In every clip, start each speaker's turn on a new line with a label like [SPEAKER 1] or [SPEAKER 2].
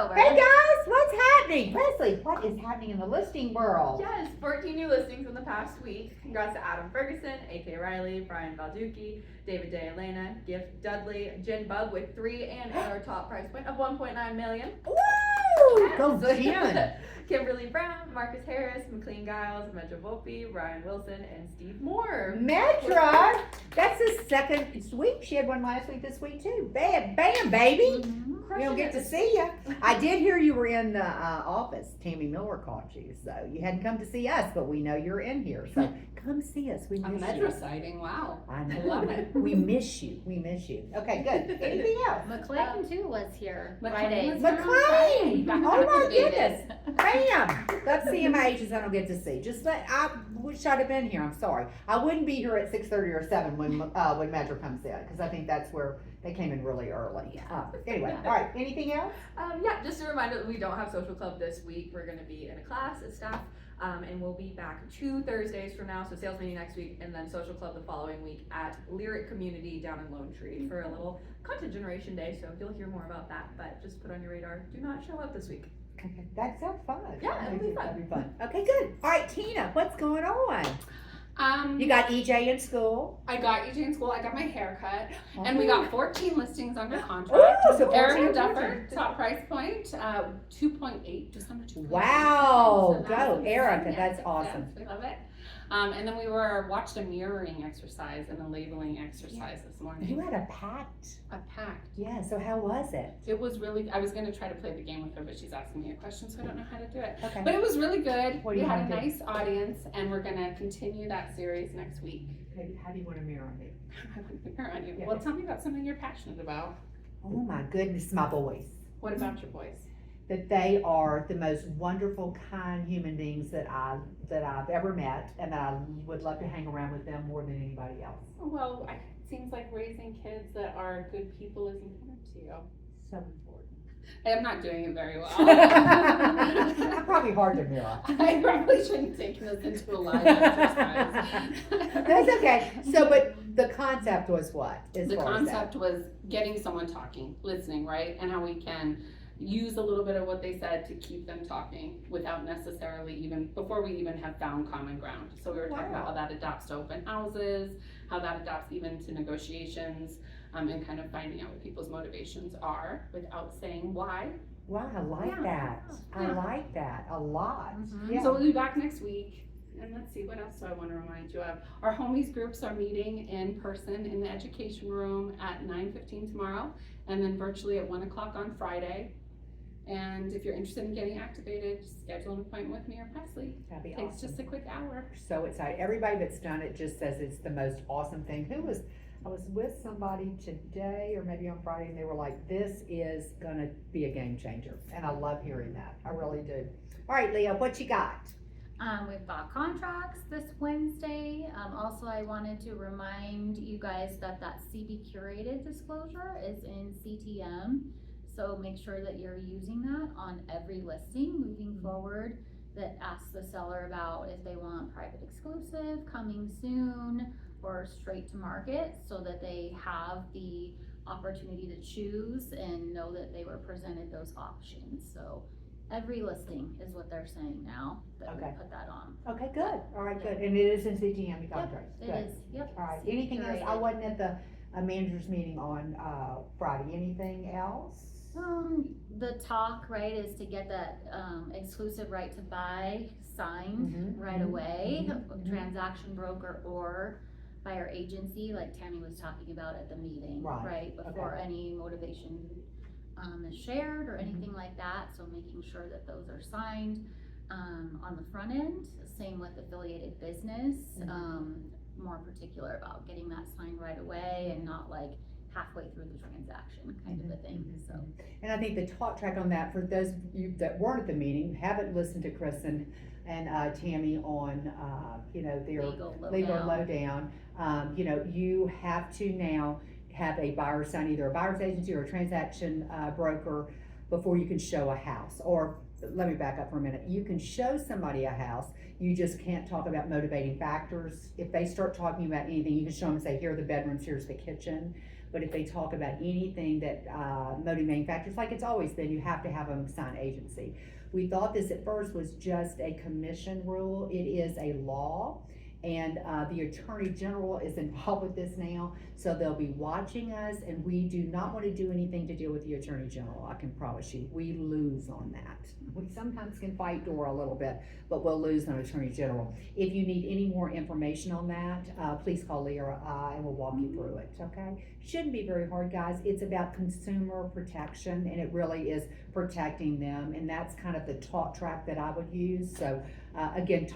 [SPEAKER 1] over.
[SPEAKER 2] Hey guys, what's happening? Presley, what is happening in the listing world?
[SPEAKER 3] Yes, 14 new listings in the past week. Congrats to Adam Ferguson, A.K. Riley, Brian Balducci, David De Elena, Gift Dudley, Jen Bug with 3 and our top price point of $1.9 million.
[SPEAKER 2] Woo! Go Jen!
[SPEAKER 3] Kimberly Brown, Marcus Harris, McLean Giles, Medra Volpe, Ryan Wilson, and Steve Moore.
[SPEAKER 2] Metra, that's the second week. She had one last week, this week too. Bam, bam, baby. We don't get to see you. I did hear you were in the office. Tammy Miller caught you, so you hadn't come to see us, but we know you're in here. So come see us. We
[SPEAKER 4] A
[SPEAKER 2] miss
[SPEAKER 4] Medra
[SPEAKER 2] you.
[SPEAKER 4] sighting, wow.
[SPEAKER 2] I know.
[SPEAKER 4] I love it.
[SPEAKER 2] We miss you. We miss you. Okay, good. Anything else?
[SPEAKER 1] McLean too was here
[SPEAKER 4] McLean
[SPEAKER 1] Friday.
[SPEAKER 4] was
[SPEAKER 2] McLean!
[SPEAKER 4] Back
[SPEAKER 2] Oh my
[SPEAKER 4] activated.
[SPEAKER 2] goodness! Bam! That's CMHs I don't get to see. I wish I'd have been here. I'm sorry. I wouldn't be here at 6:30 or 7 when Madra comes in, because I think that's where they came in really early. Anyway, all right. Anything else?
[SPEAKER 3] Yeah, just a reminder that we don't have social club this week. We're going to be in a class as staff, and we'll be back 2 Thursdays from now. So sales meeting next week, and then social club the following week at Lyric Community down in Lone Tree for a little content generation day. So you'll hear more about that, but just put on your radar. Do not show up this week.
[SPEAKER 2] Okay, that sounds fun.
[SPEAKER 3] Yeah, it'll be fun.
[SPEAKER 2] That'll be fun. Okay, good. All right, Tina, what's going on? You got EJ in school.
[SPEAKER 4] I got EJ in school. I got my hair cut, and we
[SPEAKER 2] Oh.
[SPEAKER 4] got 14 listings under contract.
[SPEAKER 2] Ooh, so 14
[SPEAKER 4] Erica Duffer,
[SPEAKER 2] listings.
[SPEAKER 4] top price point, 2.8, just under 2.8.
[SPEAKER 2] Wow,
[SPEAKER 4] So
[SPEAKER 2] go,
[SPEAKER 4] that's-
[SPEAKER 2] Erica,
[SPEAKER 4] yes,
[SPEAKER 2] that's
[SPEAKER 4] yes,
[SPEAKER 2] awesome.
[SPEAKER 4] we love it. And then we watched a mirroring exercise and a labeling exercise this morning.
[SPEAKER 2] You had a pact.
[SPEAKER 4] A pact.
[SPEAKER 2] Yeah, so how was it?
[SPEAKER 4] It was really, I was going to try to play the game with her, but she's asking me a question, so I don't know how to do it.
[SPEAKER 2] Okay.
[SPEAKER 4] But it was really good.
[SPEAKER 2] What do
[SPEAKER 4] We
[SPEAKER 2] you
[SPEAKER 4] had a
[SPEAKER 2] wanna do?
[SPEAKER 4] nice audience, and we're going to continue that series next week.
[SPEAKER 2] How do you want to mirror me?
[SPEAKER 4] I want to hear on you.
[SPEAKER 2] Yeah.
[SPEAKER 4] Well, tell me about something you're passionate about.
[SPEAKER 2] Oh my goodness, my boys.
[SPEAKER 4] What about your boys?
[SPEAKER 2] That they are the most wonderful, kind human beings that I've ever met, and that I would love to hang around with them more than anybody else.
[SPEAKER 4] Well, it seems like raising kids that are good people is important to you.
[SPEAKER 2] So important.
[SPEAKER 4] I'm not doing it very well.
[SPEAKER 2] I'm probably hard to mirror.
[SPEAKER 4] I probably shouldn't have taken this into a live exercise.
[SPEAKER 2] That's okay. So, but the concept was what? As
[SPEAKER 4] The
[SPEAKER 2] far as that?
[SPEAKER 4] concept was getting someone talking, listening, right? And how we can use a little bit of what they said to keep them talking without necessarily before we even have found common ground. So we were talking about how that adapts to open houses, how that adapts even to negotiations, and kind of finding out what people's motivations are without saying why.
[SPEAKER 2] Wow, I like
[SPEAKER 4] Yeah.
[SPEAKER 2] that. I
[SPEAKER 4] Yeah.
[SPEAKER 2] like that a lot.
[SPEAKER 1] Mhm.
[SPEAKER 2] Yeah.
[SPEAKER 4] So we'll be back next week. And let's see, what else do I want to remind you of? Our homies groups are meeting in person in the education room at 9:15 tomorrow, and then virtually at 1 o'clock on Friday. And if you're interested in getting activated, just schedule an appointment with me or Presley.
[SPEAKER 2] That'd be
[SPEAKER 4] It takes
[SPEAKER 2] awesome.
[SPEAKER 4] just a quick hour.
[SPEAKER 2] So excited. Everybody that's done it just says it's the most awesome thing. I was with somebody today or maybe on Friday, and they were like, this is gonna be a game changer. And I love hearing that. I really do. All right, Leah, what you got?
[SPEAKER 1] We've got contracts this Wednesday. Also, I wanted to remind you guys that CB curated disclosure is in CTM. So make sure that you're using that on every listing moving forward that asks the seller about if they want private exclusive, coming soon, or straight to market, so that they have the opportunity to choose and know that they were presented those options. So every listing is what they're saying now, that
[SPEAKER 2] Okay.
[SPEAKER 1] we put that on.
[SPEAKER 2] Okay, good. All right, good. And it is in CTM, the contracts.
[SPEAKER 1] It
[SPEAKER 2] Good.
[SPEAKER 1] is, yep.
[SPEAKER 2] All right,
[SPEAKER 1] CB
[SPEAKER 2] anything else? I
[SPEAKER 1] curated.
[SPEAKER 2] wasn't at the manager's meeting on Friday. Anything else?
[SPEAKER 1] The talk, right, is to get that exclusive right to buy signed
[SPEAKER 2] Mhm,
[SPEAKER 1] right
[SPEAKER 2] mhm,
[SPEAKER 1] away,
[SPEAKER 2] mhm.
[SPEAKER 1] transaction broker or buyer agency, like Tammy was talking about at the meeting,
[SPEAKER 2] Right,
[SPEAKER 1] right? Before any motivation is shared or anything like that, so making sure that those are signed on the front end. Same with affiliated business, more particular about getting that signed right away and not like halfway through the transaction kind of a thing, so.
[SPEAKER 2] And I think the talk track on that, for those of you that weren't at the meeting, haven't listened to Chris and Tammy on, their legal lowdown, you have to now have a buyer sign either a buyer's agency or a transaction broker before you can show a house. Or let me back up for a minute. You can show somebody a house, you just can't talk about motivating factors. If they start talking about anything, you can show them and say, here are the bedrooms, here's the kitchen. But if they talk about anything that, motor manufacturers, like it's always been, you have to have them sign agency. We thought this at first was just a commission rule. It is a law. And the Attorney General is involved with this now, so they'll be watching us, and we do not want to do anything to deal with the Attorney General, I can promise you. We lose on that. We sometimes can fight Dora a little bit, but we'll lose on Attorney General. If you need any more information on that, please call Leah and we'll walk you through it, okay? Shouldn't be very hard, guys. It's about consumer protection, and it really is protecting them, and that's kind of the talk track that I would use. So again,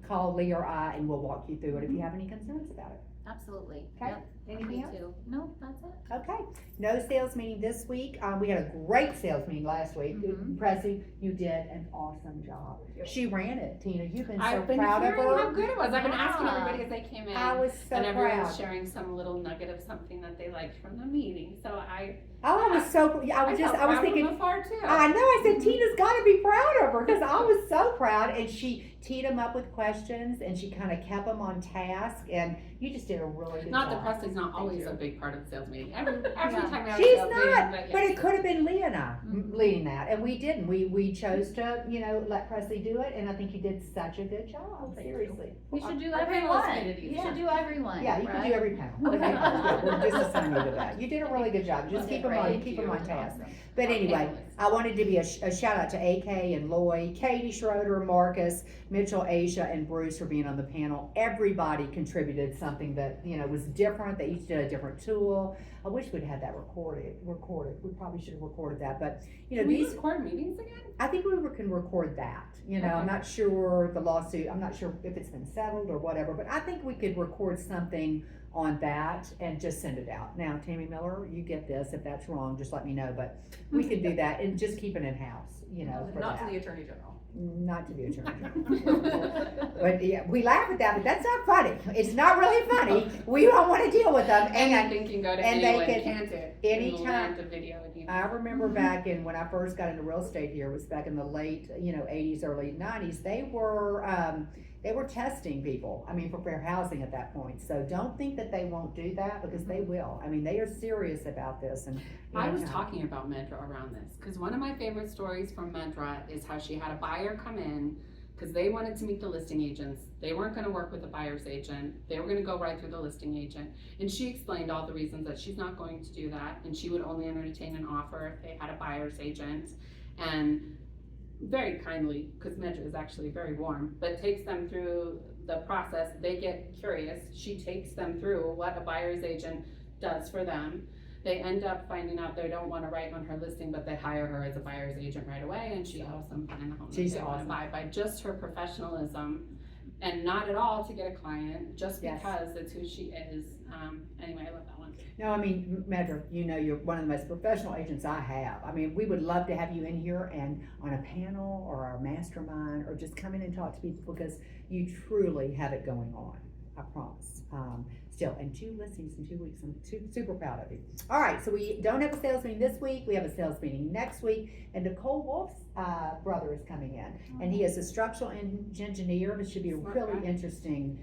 [SPEAKER 2] call Leah or I, and we'll walk you through it if you have any concerns about it.
[SPEAKER 1] Absolutely.
[SPEAKER 2] Okay.
[SPEAKER 1] Yep.
[SPEAKER 2] Anything
[SPEAKER 1] Me
[SPEAKER 2] else?
[SPEAKER 1] too. No, that's it.
[SPEAKER 2] Okay, no sales meeting this week. We had a great sales meeting last week.
[SPEAKER 1] Mhm.
[SPEAKER 2] Pressy, you did an awesome job. She ran it, Tina. You've been so
[SPEAKER 4] I've been
[SPEAKER 2] proud of
[SPEAKER 4] hearing how
[SPEAKER 2] her.
[SPEAKER 4] good it was. I've been asking
[SPEAKER 1] Yeah.
[SPEAKER 4] everybody as they came in.
[SPEAKER 2] I was so
[SPEAKER 4] and everyone's
[SPEAKER 2] proud.
[SPEAKER 4] sharing some little nugget of something that they liked from the meeting. So I
[SPEAKER 2] I was so, I was
[SPEAKER 4] felt
[SPEAKER 2] I was
[SPEAKER 4] proud
[SPEAKER 2] thinking,
[SPEAKER 4] from afar too.
[SPEAKER 2] I know, I said, Tina's gotta be proud of her, because I was so proud, and she teed them up with questions, and she kinda kept them on task, and you just did a really good
[SPEAKER 4] Not
[SPEAKER 2] job.
[SPEAKER 4] that Presley's not always
[SPEAKER 2] you.
[SPEAKER 4] a big part of the sales meeting. Every
[SPEAKER 1] Yeah.
[SPEAKER 4] time we have
[SPEAKER 2] She's
[SPEAKER 4] a sales meeting,
[SPEAKER 2] not,
[SPEAKER 4] but
[SPEAKER 2] but
[SPEAKER 4] yes.
[SPEAKER 2] it could have been Leah and I
[SPEAKER 1] Mhm.
[SPEAKER 2] leading that, and we didn't. We chose to, let Presley do it, and I think you did such a good job,
[SPEAKER 3] Thank you.
[SPEAKER 2] seriously.
[SPEAKER 1] We should do
[SPEAKER 3] Our panelists
[SPEAKER 1] everyone.
[SPEAKER 3] made it
[SPEAKER 1] You
[SPEAKER 3] easy.
[SPEAKER 1] should do everyone.
[SPEAKER 2] Yeah, you can
[SPEAKER 1] right?
[SPEAKER 2] do every panel. Okay, that's good. We'll just assign you to that. You did a really good job. Just keep them on,
[SPEAKER 1] Thank
[SPEAKER 2] keep them
[SPEAKER 1] you.
[SPEAKER 2] on task.
[SPEAKER 1] Awesome.
[SPEAKER 2] But
[SPEAKER 4] Our
[SPEAKER 2] anyway,
[SPEAKER 4] panelists.
[SPEAKER 2] I wanted to be a shout out to AK and Lloyd, Katie Schroeder, Marcus, Mitchell, Asia, and Bruce for being on the panel. Everybody contributed something that, was different. They each did a different tool. I wish we'd had that recorded. We probably should have recorded that, but,
[SPEAKER 4] Can we
[SPEAKER 2] these,
[SPEAKER 4] record meetings again?
[SPEAKER 2] I think we can record that. I'm
[SPEAKER 4] Okay.
[SPEAKER 2] not sure the lawsuit, I'm not sure if it's been settled or whatever, but I think we could record something on that and just send it out. Now, Tammy Miller, you get this. If that's wrong, just let me know, but we could do that and just keep it in-house, for
[SPEAKER 3] Not to
[SPEAKER 2] that.
[SPEAKER 3] the Attorney General.
[SPEAKER 2] Not to the Attorney General. But yeah, we laugh at that, but that's not funny. It's not really funny. We don't wanna deal with them, and
[SPEAKER 4] Anything can go to
[SPEAKER 2] and they
[SPEAKER 4] anyone,
[SPEAKER 2] can-
[SPEAKER 4] can't it?
[SPEAKER 2] anytime.
[SPEAKER 4] Land the video and you.
[SPEAKER 2] I remember back in, when I first got into real estate here, it was back in the late, 80s, early 90s, they were testing people, for fair housing at that point. So don't think that they won't do that, because they will. They are serious about this, and.
[SPEAKER 4] I was talking about Medra around this, because one of my favorite stories from Medra is how she had a buyer come in, because they wanted to meet the listing agents. They weren't gonna work with the buyer's agent. They were gonna go right through the listing agent. And she explained all the reasons that she's not going to do that, and she would only entertain an offer if they had a buyer's agent. And very kindly, because Medra is actually very warm, but takes them through the process. They get curious. She takes them through what a buyer's agent does for them. They end up finding out they don't want to write on her listing, but they hire her as a buyer's agent right away, and she helps them find a home that
[SPEAKER 2] She's
[SPEAKER 4] they want to
[SPEAKER 2] awesome.
[SPEAKER 4] buy by just her professionalism, and not at all to get a client, just
[SPEAKER 2] Yes.
[SPEAKER 4] because it's who she is. Anyway, I love that one.
[SPEAKER 2] No, Medra, you're one of the most professional agents I have. We would love to have you in here and on a panel or our mastermind, or just come in and talk to people, because you truly have it going on. I promise. Still, and 2 listings in 2 weeks. I'm super proud of you. All right, so we don't have a sales meeting this week. We have a sales meeting next week, and Nicole Wolf's brother is coming in, and he is a structural engineer. This should be a
[SPEAKER 4] Smart
[SPEAKER 2] really
[SPEAKER 4] guy.
[SPEAKER 2] interesting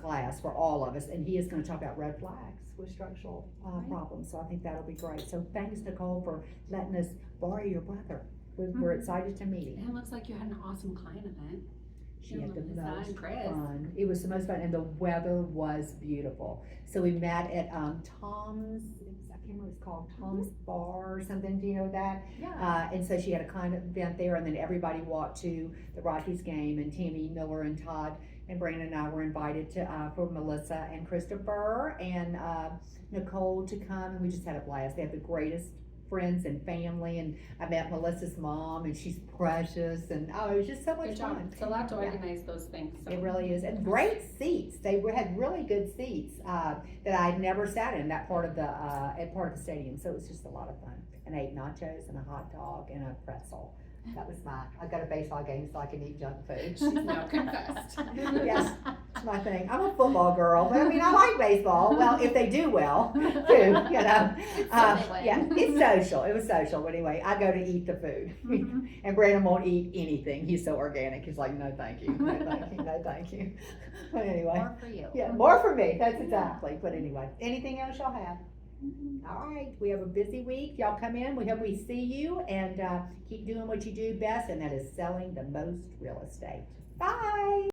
[SPEAKER 2] class for all of us, and he is going to talk about red flags with structural problems. So I think that'll be great. So thanks, Nicole, for letting us borrow your brother. We're excited to meet him.
[SPEAKER 4] And it looks like you had an awesome client event.
[SPEAKER 2] She had the
[SPEAKER 4] Melissa
[SPEAKER 2] most
[SPEAKER 4] and Chris.
[SPEAKER 2] fun. It was the most fun, and the weather was beautiful. So we met at Tom's. I can't remember what it's called. Tom's Bar or something. Do you know that?
[SPEAKER 1] Yeah.
[SPEAKER 2] And so she had a client event there, and then everybody walked to the Rockies game. And Tammy Miller and Todd and Brandon and I were invited to for Melissa and Christopher and Nicole to come, and we just had a blast. They have the greatest friends and family, and I met Melissa's mom, and she's precious, and it was just so much
[SPEAKER 4] Good job.
[SPEAKER 2] fun.
[SPEAKER 4] It's a lot to
[SPEAKER 2] Yeah.
[SPEAKER 4] organize those things. So.
[SPEAKER 2] It really is, and great seats. They had really good seats that I'd never sat in that part of the stadium. So it was just a lot of fun. And I ate nachos and a hot dog and a pretzel. That was I got a baseball game so I can eat junk food.
[SPEAKER 4] She's now confessed.
[SPEAKER 2] Yes, it's my thing. I'm a football girl, but I like baseball. Well, if they do well, too.
[SPEAKER 1] Anyway.
[SPEAKER 2] Yeah, it's social. It was social, but anyway, I go to eat the food.
[SPEAKER 1] Mhm.
[SPEAKER 2] And Brandon won't eat anything. He's so organic. He's like, no, thank you. No, thank you. No, thank you. But anyway,
[SPEAKER 1] More for you.
[SPEAKER 2] yeah, more for me. That's exactly. But anyway, anything else y'all have? All right, we have a busy week. Y'all come in. We hope we see you and keep doing what you do best, and that is selling the most real estate. Bye.